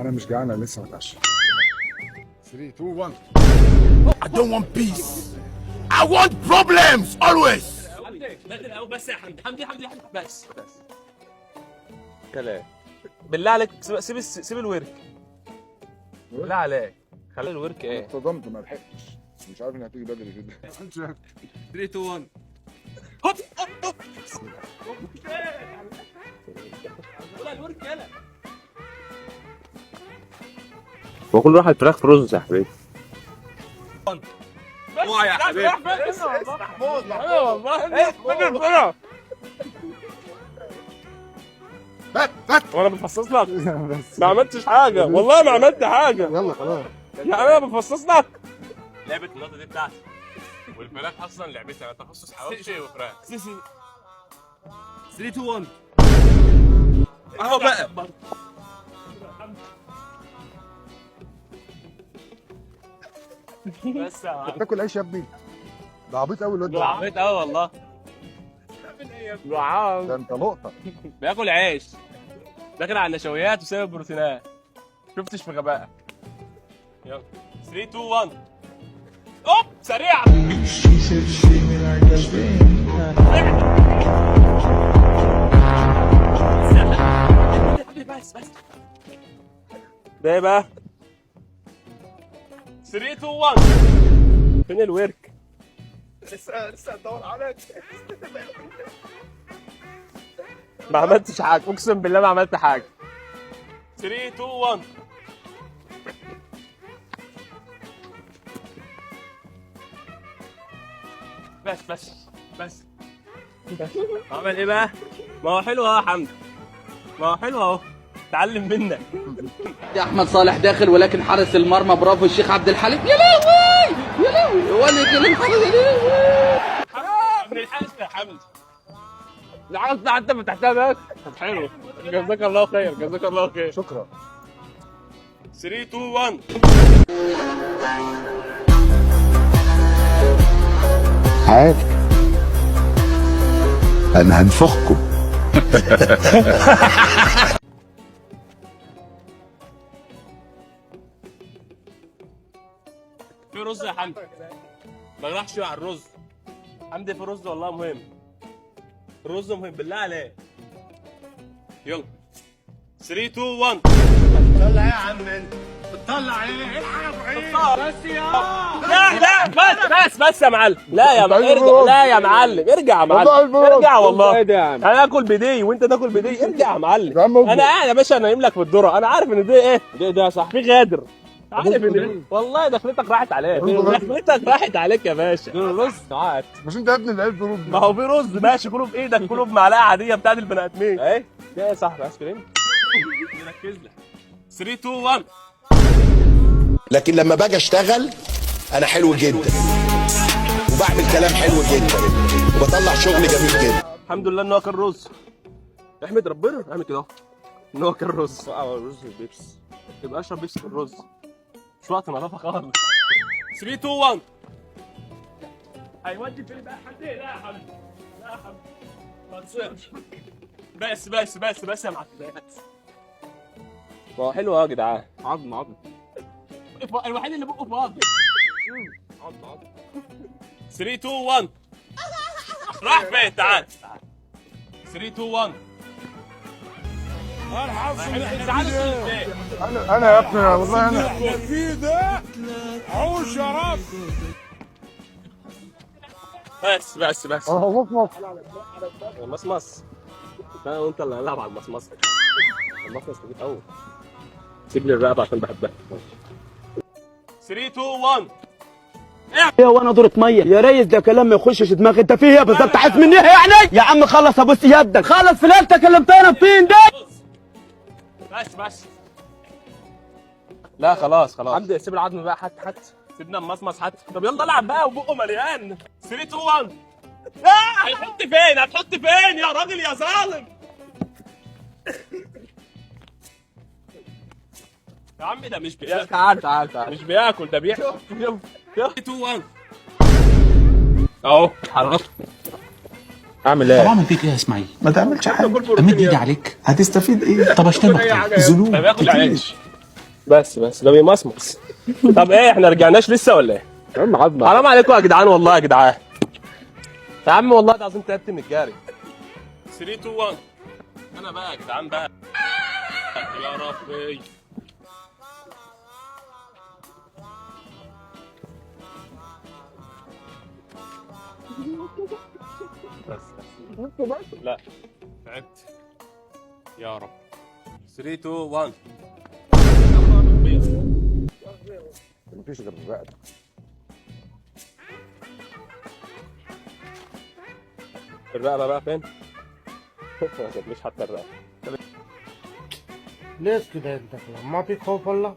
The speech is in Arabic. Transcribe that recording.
انا مش جعان، انا لسه متعشى. 3 2 1. I don't want peace. I want problems always. بدل او بس يا حمدي حمدي بس كلام. بالله عليك سيب الورك. بالله عليك خلي الورك ايه. اتصدمت ما لحقتش، مش عارف انها هتيجي بدري كده. 3 2 1 هوب هوب ولا الورك يلا. هو كل واحد فراخ في رز يا حبيبي. اوعى يا حبيبي محمود والله وانا بفصص لك. ما عملتش حاجه والله، ما عملت حاجه. يلا خلاص يا حبيبي انا بفصص لك. لعبه النقطه دي بتاعتي، والفراخ اصلا لعبتي انا، تخصص حواوشي وفراخ. 3 2 1 اهو بقى. بس بتاكل عيش يا ابني؟ ده عبيط قوي الواد ده. عبيط قوي والله. جوعان. ده انت لقطه. بياكل عيش، داخل على النشويات وسايب البروتينات. شفتش في غبائك. يلا 3 2 1 اوب سريع. بس ده بقى 3 2 1. فين الورك؟ لسه هدور عليك. ما عملتش حاجه، اقسم بالله ما عملت حاجه. 3 2 1 بس عمل ايه بقى؟ ما هو حلو اهو يا حمد، ما هو حلو اهو، اتعلم منك. يا احمد صالح داخل، ولكن حارس المرمى برافو الشيخ عبد الحليم. يا لهوي يا لهوي، هو اللي يجي الحارس. يا لهوي من الحارس يا حمد. العرض حتى فتحتها بس. طب حلو، جزاك الله خير، جزاك الله خير. شكرا. 3 2 1 عارف انا هنفخكم. في رز يا حمد، ما راحش على الرز. حمدي في رز والله مهم، الرز مهم بالله عليك. يلا 3 2 1 طلع يا عم انت بتطلع ايه؟ الحق بس يا لا بس يا معلم. لا يا معلم ارجع، لا يا معلم ارجع يا معلم، ارجع والله. انا اكل بدي وانت تاكل بدي، ارجع يا معلم. انا قاعد يا باشا نايم لك في الذره، انا عارف ان دي ايه ده يا صاحبي غادر. عارف ان والله دخلتك راحت عليك، دخلتك راحت عليك يا باشا. الرز ساعات مش انت يا ابني اللي قلت رز؟ ما هو في رز ماشي، كله بايدك، كله بمعلقه عاديه بتاعت البني ادمين. ايه ده يا صاحبي ايس كريم. ركز لك 3 2 1 لكن لما باجي اشتغل انا حلو جدا، وبعمل كلام حلو جدا، وبطلع شغل جميل جدا. الحمد لله ان هو كان رز. احمد ربنا اعمل كده اهو ان هو كان رز. رز بيبس، يبقى اشرب بيبس بالرز، مش وقت نظافه خالص. 3 2 1 هيودي فين بقى حد؟ لا يا حبيبي، لا يا حبيبي ما تصيرش. بس يا معلم بس. ما هو حلو اهو يا جدعان. عظم الوحيد اللي بقه فاضي. عظم 3 2 1 راح فين؟ تعال 3 2 1 انا يا ابني والله انا في ده عوش يا رب. بس هو المصمص. انا وانت اللي هنلعب على المصمص. المصمص نجيب قوي. سيب لي الرقبه عشان بحبها. 3 2 1 ايه وانا دورة ميه يا ريس؟ ده كلام ما يخشش دماغي. انت فيه ايه بالظبط؟ عايز مني ايه يعني؟ يا عم خلص ابوس يدك، خلص في اللي انت كلمتنا فين ده. بس لا خلاص عبد سيب العظم بقى. حتى سيبنا المصمص حتى. طب يلا العب بقى وبقه مليان. 3 2 1 هيحط فين؟ هتحط فين يا راجل يا ظالم؟ يا عم ده مش بياكل. تعال مش بياكل، ده بياكل. يلا 2 1 اهو حركت. اعمل ايه؟ طب اعمل فيك ايه يا اسماعيل؟ ما تعملش حاجه. امد ايدي عليك هتستفيد ايه؟ طب اشتمك ذنوب ده بياكل عيش. بس ده بيمصمص. طب ايه احنا رجعناش لسه ولا ايه؟ يا عم عظمة. حرام عليكم يا جدعان والله يا جدعان. يا عم والله العظيم تعبت من الجري. 3 2 1 انا بقى يا جدعان بقى. يا ربي. بس لا تعبت يا رب. 3 2 1 مفيش غير الرقبة. الرقبة بقى فين؟ ما جابليش حتى الرقبة. ليش كده انت؟ ما فيك خوف والله؟